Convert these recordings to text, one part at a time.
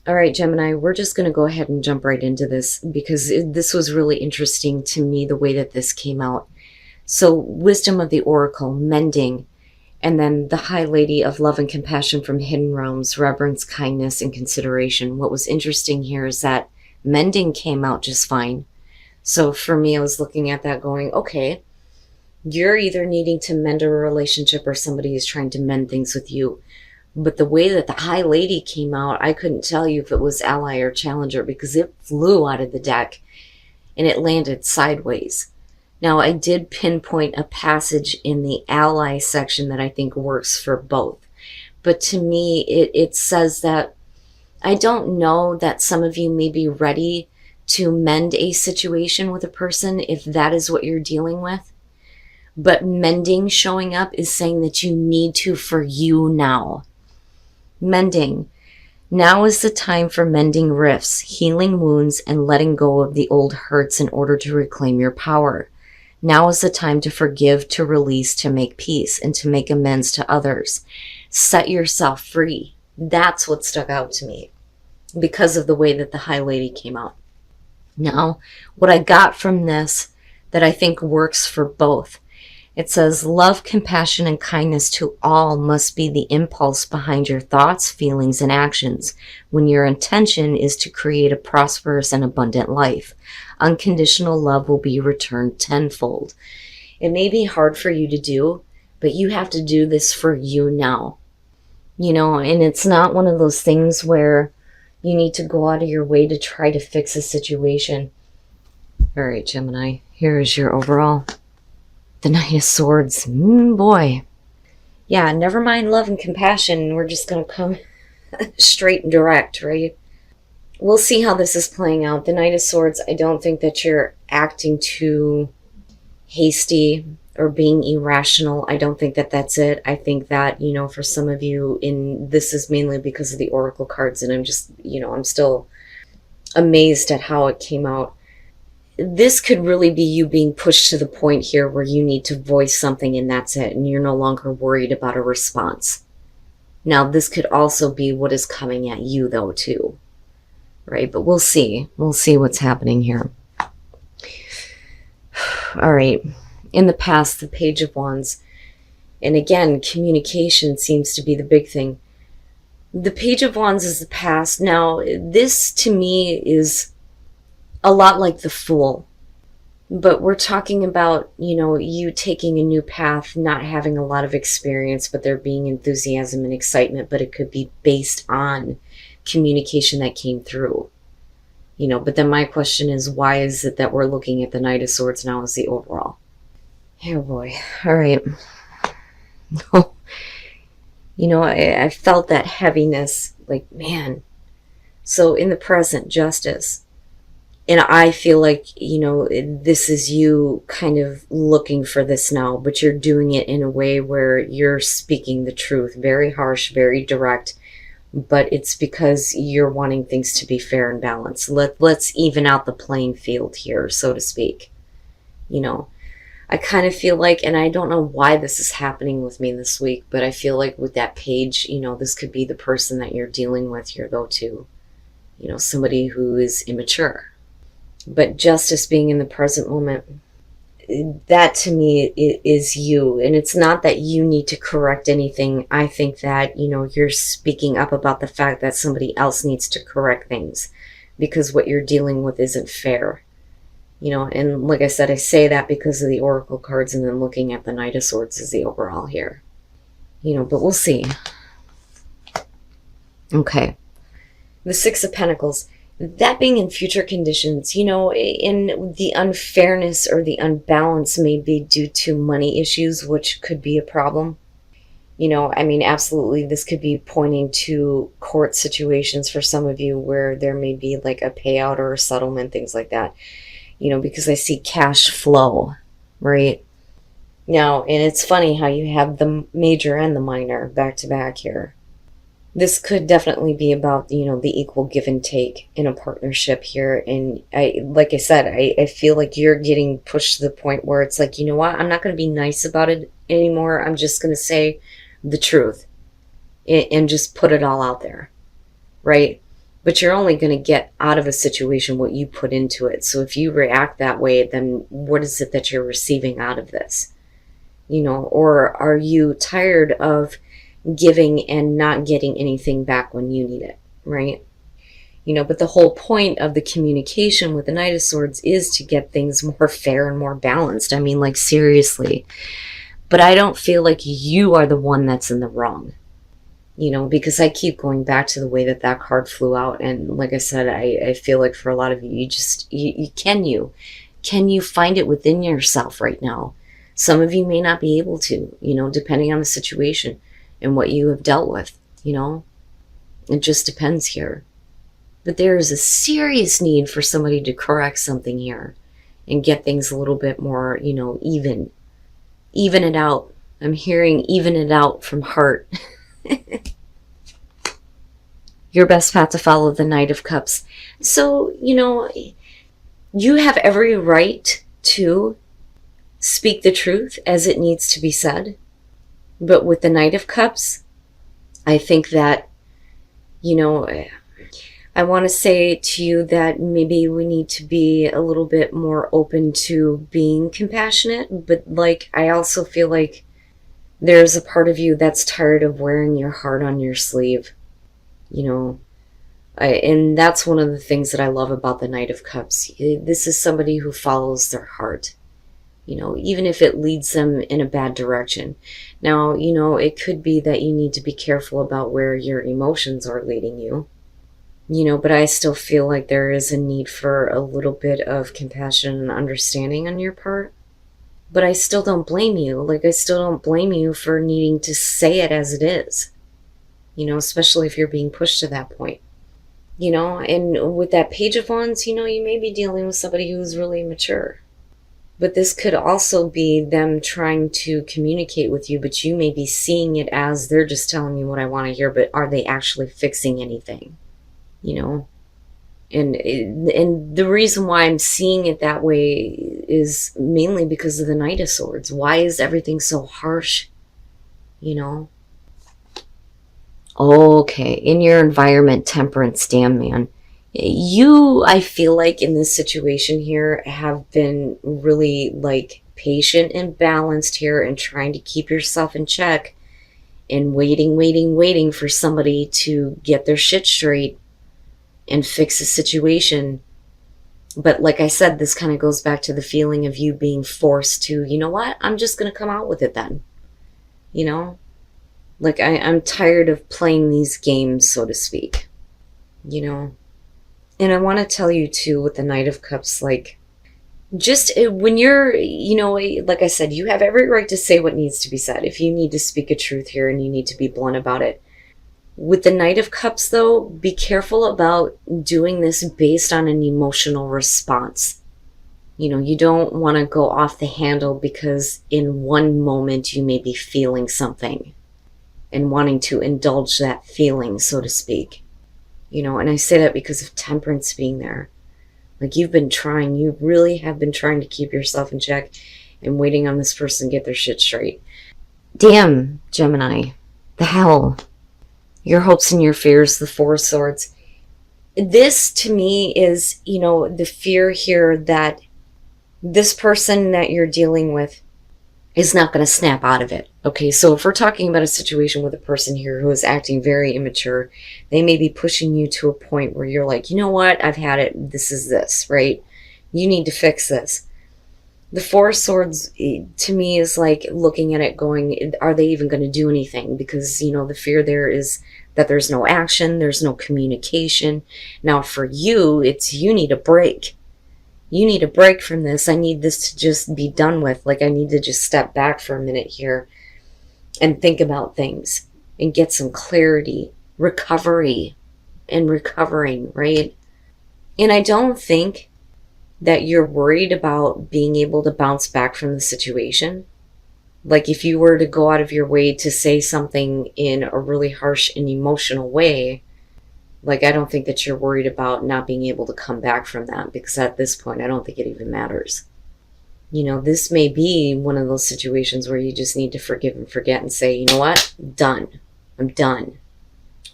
All right, Gemini, we're just going to go ahead and jump right into this because this was really interesting to me, the way that this came out. So, wisdom of the oracle, mending, and then the High Lady of love and compassion from hidden realms, reverence, kindness, and consideration. What was interesting here is that mending came out just fine. So for me, I was looking at that going, okay, you're either needing to mend a relationship or somebody is trying to mend things with you. But the way that the High Lady came out, I couldn't tell you if it was ally or challenger because it flew out of the deck and it landed sideways. Now, I did pinpoint a passage in the ally section that I think works for both. But to me, it says that I don't know that some of you may be ready to mend a situation with a person if that is what you're dealing with. But mending showing up is saying that you need to for you now. Mending. Now is the time for mending rifts, healing wounds, and letting go of the old hurts in order to reclaim your power. Now is the time to forgive, to release, to make peace, and to make amends to others. Set yourself free. That's what stuck out to me because of the way that the High Lady came out. Now, what I got from this that I think works for both, it says, love, compassion, and kindness to all must be the impulse behind your thoughts, feelings, and actions when your intention is to create a prosperous and abundant life. Unconditional love will be returned tenfold. It may be hard for you to do, but you have to do this for you now. You know, and it's not one of those things where you need to go out of your way to try to fix a situation. All right, Gemini, here is your overall. The Knight of Swords. Boy. Yeah, never mind love and compassion. We're just going to come straight and direct, right? We'll see how this is playing out. The Knight of Swords, I don't think that you're acting too hasty or being irrational. I don't think that that's it. I think that, you know, for some of you, this is mainly because of the Oracle cards, and I'm just, you know, I'm still amazed at how it came out. This could really be you being pushed to the point here where you need to voice something and that's it, and you're no longer worried about a response. Now, this could also be what is coming at you, though, too. Right? But we'll see. We'll see what's happening here. All right. In the past, the Page of Wands. And again, communication seems to be the big thing. The Page of Wands is the past. Now, this to me is a lot like the Fool. But we're talking about, you know, you taking a new path, not having a lot of experience, but there being enthusiasm and excitement, but it could be based on communication that came through. You know, but then my question is, why is it that we're looking at the Knight of Swords now as the overall? Oh boy. All right. You know, I felt that heaviness, like, man. So in the present, justice. And I feel like, you know, this is you kind of looking for this now, but you're doing it in a way where you're speaking the truth. Very harsh, very direct, but it's because you're wanting things to be fair and balanced. Let's even out the playing field here, so to speak. You know, I kind of feel like, and I don't know why this is happening with me this week, but I feel like with that page, you know, this could be the person that you're dealing with here, though, too. You know, somebody who is immature. But justice being in the present moment, that to me is you. And it's not that you need to correct anything. I think that, you know, you're speaking up about the fact that somebody else needs to correct things because what you're dealing with isn't fair. You know, and like I said, I say that because of the Oracle cards and then looking at the Knight of Swords as the overall here. You know, but we'll see. Okay. The Six of Pentacles. That being in future conditions, you know, in the unfairness or the unbalance may be due to money issues, which could be a problem. You know, I mean, absolutely, this could be pointing to court situations for some of you where there may be like a payout or a settlement, things like that. You know, because I see cash flow, right? Now, and it's funny how you have the major and the minor back to back here. This could definitely be about, you know, the equal give and take in a partnership here. And like I said, I feel like you're getting pushed to the point where it's like, you know what, I'm not going to be nice about it anymore. I'm just going to say the truth and just put it all out there, right? But you're only going to get out of a situation what you put into it. So if you react that way, then what is it that you're receiving out of this? You know, or are you tired of giving and not getting anything back when you need it, right? You know, but the whole point of the communication with the Knight of Swords is to get things more fair and more balanced. I mean, like, seriously. But I don't feel like you are the one that's in the wrong. You know, because I keep going back to the way that that card flew out. And like I said, I feel like for a lot of you, can you find it within yourself right now? Some of you may not be able to, you know, depending on the situation and what you have dealt with, you know, it just depends here. But there is a serious need for somebody to correct something here and get things a little bit more, you know, even it out. I'm hearing even it out from heart. Your best path to follow, the Knight of Cups. So, you know, you have every right to speak the truth as it needs to be said. But with the Knight of Cups, I think that, you know, I want to say to you that maybe we need to be a little bit more open to being compassionate. But like, I also feel like there's a part of you that's tired of wearing your heart on your sleeve, you know. And that's one of the things that I love about the Knight of Cups. This is somebody who follows their heart, you know, even if it leads them in a bad direction. Now, you know, it could be that you need to be careful about where your emotions are leading you, you know, but I still feel like there is a need for a little bit of compassion and understanding on your part. But I still don't blame you. Like, I still don't blame you for needing to say it as it is. You know, especially if you're being pushed to that point. You know, and with that Page of Wands, you know, you may be dealing with somebody who's really mature. But this could also be them trying to communicate with you, but you may be seeing it as they're just telling me what I want to hear, but are they actually fixing anything? You know? And the reason why I'm seeing it that way is mainly because of the Knight of Swords. Why is everything so harsh? You know? Okay, in your environment, Temperance, damn man. You, I feel like in this situation here, have been really like patient and balanced here and trying to keep yourself in check and waiting for somebody to get their shit straight and fix a situation. But like I said, this kind of goes back to the feeling of you being forced to, you know what, I'm just going to come out with it then. You know? Like, I'm tired of playing these games, so to speak. You know? And I want to tell you, too, with the Knight of Cups, like, just when you're, you know, like I said, you have every right to say what needs to be said. If you need to speak a truth here and you need to be blunt about it. With the Knight of Cups, though, be careful about doing this based on an emotional response. You know, you don't want to go off the handle because in one moment you may be feeling something and wanting to indulge that feeling, so to speak. You know, and I say that because of Temperance being there. Like, you've been trying, you really have been trying to keep yourself in check and waiting on this person to get their shit straight. Damn, Gemini. The hell? Your hopes and your fears, the Four of Swords. This, to me, is, you know, the fear here that this person that you're dealing with is not going to snap out of it. Okay, so if we're talking about a situation with a person here who is acting very immature, they may be pushing you to a point where you're like, you know what, I've had it, this is this, right? You need to fix this. The Four of Swords, to me, is like looking at it going, are they even going to do anything? Because, you know, the fear there is that there's no action, there's no communication. Now, for you, it's you need a break. You need a break from this. I need this to just be done with. Like, I need to just step back for a minute here and think about things and get some clarity, recovery, and recovering, right? And I don't think that you're worried about being able to bounce back from the situation. Like, if you were to go out of your way to say something in a really harsh and emotional way, like, I don't think that you're worried about not being able to come back from that, because at this point, I don't think it even matters. You know, this may be one of those situations where you just need to forgive and forget and say, you know what, done. I'm done.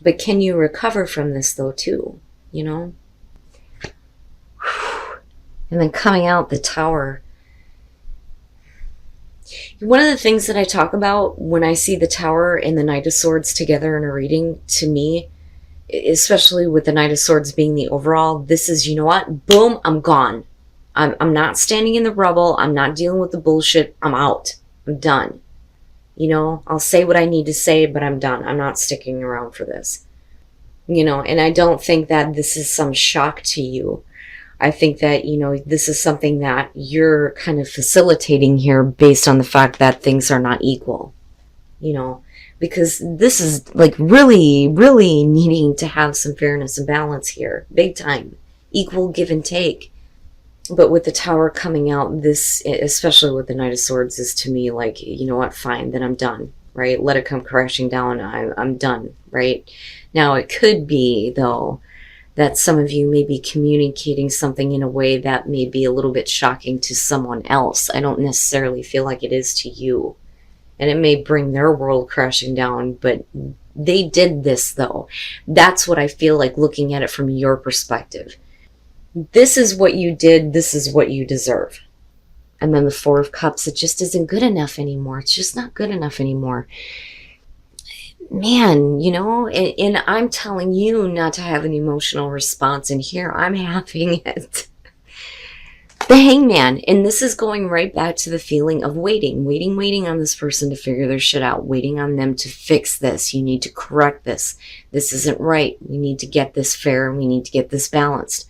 But can you recover from this, though, too? you know? And then coming out the Tower. One of the things that I talk about when I see the Tower and the Knight of Swords together in a reading, to me, especially with the Knight of Swords being the overall, this is, you know what? Boom, I'm gone. I'm not standing in the rubble. I'm not dealing with the bullshit. I'm out. I'm done. You know, I'll say what I need to say, but I'm done. I'm not sticking around for this. You know, and I don't think that this is some shock to you. I think that, you know, this is something that you're kind of facilitating here based on the fact that things are not equal, you know, because this is like really, really needing to have some fairness and balance here. Big time. Equal give and take. But with the Tower coming out, this, especially with the Knight of Swords, is to me like, you know what, fine, then I'm done, right? Let it come crashing down. I'm done, right? Now, it could be, though, that some of you may be communicating something in a way that may be a little bit shocking to someone else. I don't necessarily feel like it is to you. And it may bring their world crashing down, but they did this, though. That's what I feel like looking at it from your perspective. This is what you did. This is what you deserve. And then the Four of Cups, it just isn't good enough anymore. It's just not good enough anymore. Man, you know, and I'm telling you not to have an emotional response, and here I'm having it. The Hangman, and this is going right back to the feeling of waiting on this person to figure their shit out, waiting on them to fix this. You need to correct this. This isn't right. We need to get this fair, and we need to get this balanced.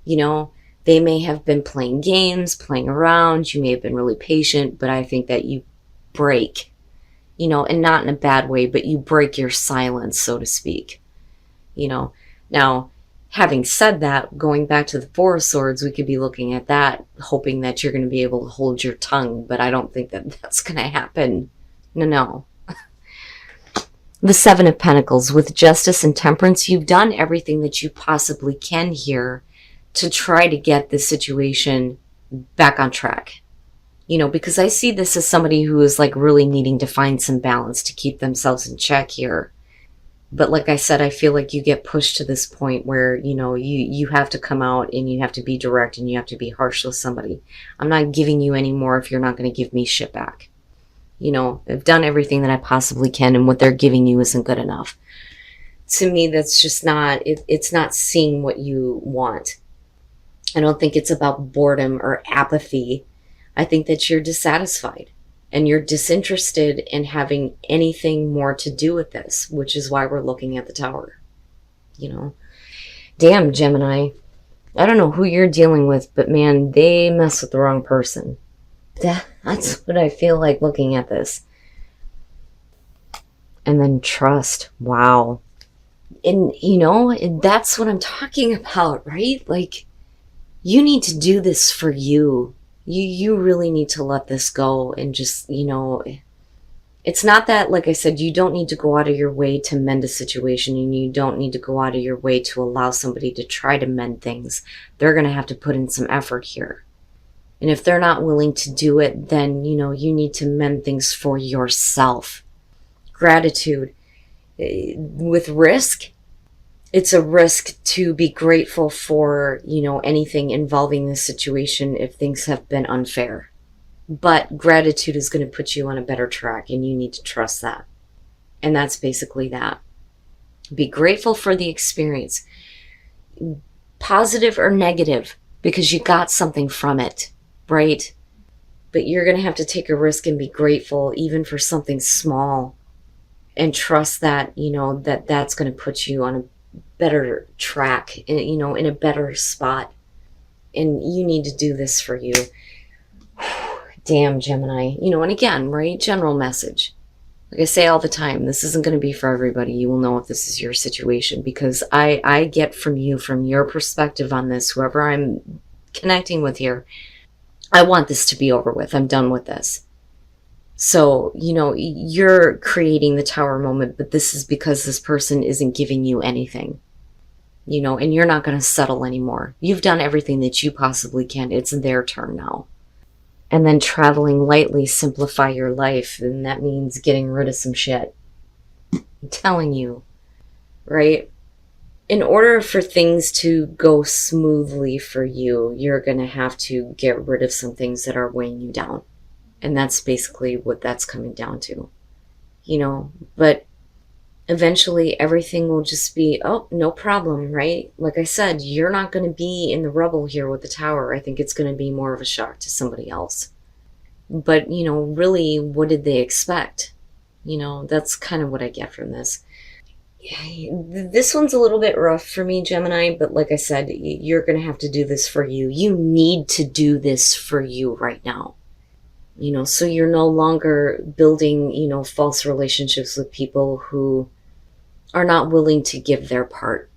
You know, they may have been playing games, playing around. You may have been really patient, but I think that you break, you know, and not in a bad way, but you break your silence, so to speak. You know, now, having said that, going back to the Four of Swords, we could be looking at that, hoping that you're going to be able to hold your tongue, but I don't think that that's going to happen. No. The Seven of Pentacles, with Justice and Temperance, you've done everything that you possibly can here to try to get this situation back on track. You know, because I see this as somebody who is like really needing to find some balance to keep themselves in check here. But like I said, I feel like you get pushed to this point where, you know, you have to come out and you have to be direct and you have to be harsh with somebody. I'm not giving you any more if you're not going to give me shit back. You know, I've done everything that I possibly can, and what they're giving you isn't good enough. To me, that's just not, it's not seeing what you want. I don't think it's about boredom or apathy. I think that you're dissatisfied and you're disinterested in having anything more to do with this, which is why we're looking at the Tower. You know, damn, Gemini. I don't know who you're dealing with, but man, they mess with the wrong person. That's what I feel like looking at this. And then trust. Wow. And, you know, that's what I'm talking about, right? Like, you need to do this for you. You really need to let this go and just, you know, it's not that, like I said, you don't need to go out of your way to mend a situation, and you don't need to go out of your way to allow somebody to try to mend things. They're going to have to put in some effort here. And if they're not willing to do it, then, you know, you need to mend things for yourself. Gratitude. With risk, it's a risk to be grateful for, you know, anything involving this situation if things have been unfair. But gratitude is going to put you on a better track, and you need to trust that. And that's basically that. Be grateful for the experience, positive or negative, because you got something from it, right? But you're going to have to take a risk and be grateful even for something small, and trust that, you know, that's going to put you on a better track, you know, in a better spot. And you need to do this for you. Damn, Gemini. You know, and again, right? General message. Like I say all the time, this isn't going to be for everybody. You will know if this is your situation, because I get from you, from your perspective on this, whoever I'm connecting with here, I want this to be over with. I'm done with this. So, you know, you're creating the Tower moment, but this is because this person isn't giving you anything, you know, and you're not going to settle anymore. You've done everything that you possibly can. It's their turn now. And then traveling lightly, simplify your life. And that means getting rid of some shit. I'm telling you, right? in order for things to go smoothly for you, you're going to have to get rid of some things that are weighing you down. And that's basically what that's coming down to, you know. But eventually everything will just be, oh, no problem, right? Like I said, you're not going to be in the rubble here with the Tower. I think it's going to be more of a shock to somebody else. But, you know, really, what did they expect? You know, that's kind of what I get from this. This one's a little bit rough for me, Gemini, but like I said, you're going to have to do this for you. You need to do this for you right now. You know, so you're no longer building, you know, false relationships with people who are not willing to give their part.